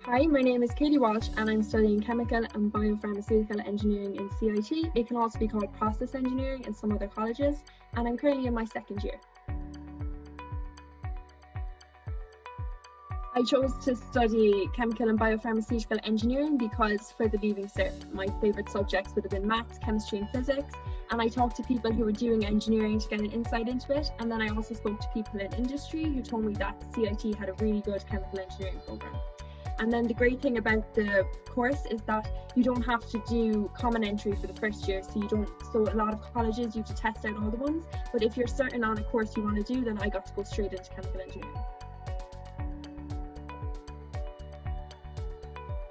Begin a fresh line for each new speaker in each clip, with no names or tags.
Hi, my name is Katie Walsh and I'm studying Chemical and Biopharmaceutical Engineering in CIT. It can also be called Process Engineering in some other colleges, and I'm currently in my second year. I chose to study Chemical and Biopharmaceutical Engineering because for the Leaving Cert, my favourite subjects would have been maths, chemistry and physics, and I talked to people who were doing engineering to get an insight into it, and then I also spoke to people in industry who told me that CIT had a really good chemical engineering programme. And then the great thing about the course is that you don't have to do common entry for the first year, so a lot of colleges you have to test out all the ones, but if you're certain on a course you want to do, then I got to go straight into chemical engineering.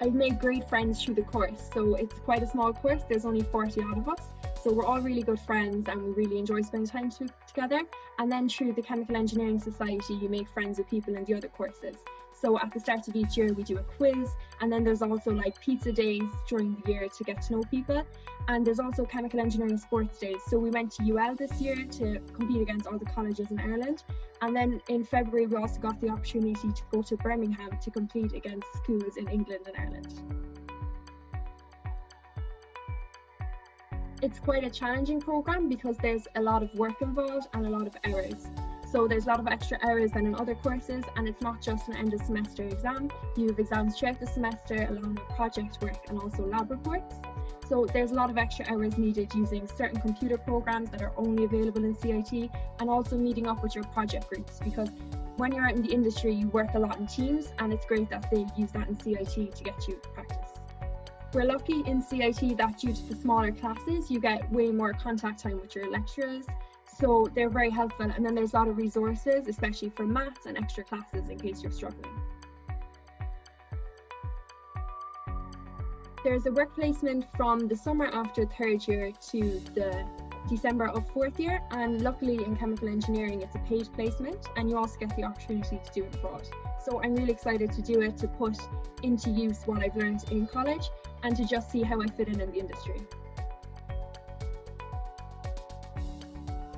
I've made great friends through the course, so it's quite a small course, there's only 40 odd of us, so we're all really good friends and we really enjoy spending time together. And then through the Chemical Engineering Society you make friends with people in the other courses. So at the start of each year we do a quiz, and then there's also like pizza days during the year to get to know people, and there's also chemical engineering sports days. So we went to UL this year to compete against all the colleges in Ireland, and then in February we also got the opportunity to go to Birmingham to compete against schools in England and Ireland. It's quite a challenging programme because there's a lot of work involved and a lot of hours. So there's a lot of extra hours than in other courses, and it's not just an end of semester exam. You have exams throughout the semester along with project work and also lab reports. So there's a lot of extra hours needed using certain computer programs that are only available in CIT, and also meeting up with your project groups, because when you're out in the industry you work a lot in teams, and it's great that they use that in CIT to get you practice. We're lucky in CIT that due to the smaller classes you get way more contact time with your lecturers, so they're very helpful, and then there's a lot of resources, especially for maths and extra classes in case you're struggling. There's a work placement from the summer after third year to the December of fourth year, and luckily in chemical engineering it's a paid placement and you also get the opportunity to do it abroad. So I'm really excited to do it, to put into use what I've learned in college and to just see how I fit in the industry.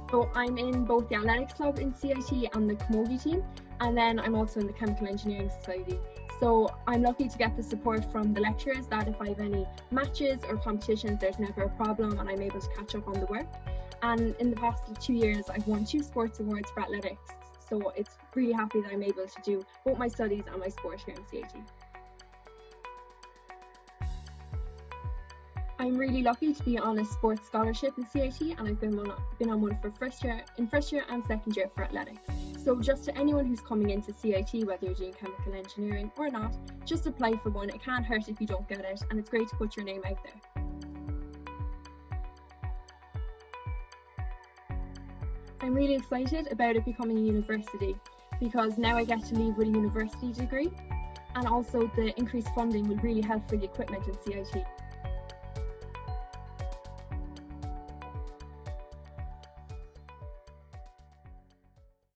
So I'm in both the athletics club in CIT and the camogie team, and then I'm also in the Chemical Engineering Society. So I'm lucky to get the support from the lecturers that if I have any matches or competitions there's never a problem and I'm able to catch up on the work. And in the past 2 years I've won 2 sports awards for athletics, so it's really happy that I'm able to do both my studies and my sport here in CIT. I'm really lucky to be on a sports scholarship in CIT, and I've been on one for first year and second year for athletics. So just to anyone who's coming into CIT, whether you're doing chemical engineering or not, just apply for one. It can't hurt if you don't get it, and it's great to put your name out there. I'm really excited about it becoming a university because now I get to leave with a university degree, and also the increased funding will really help for the equipment in CIT.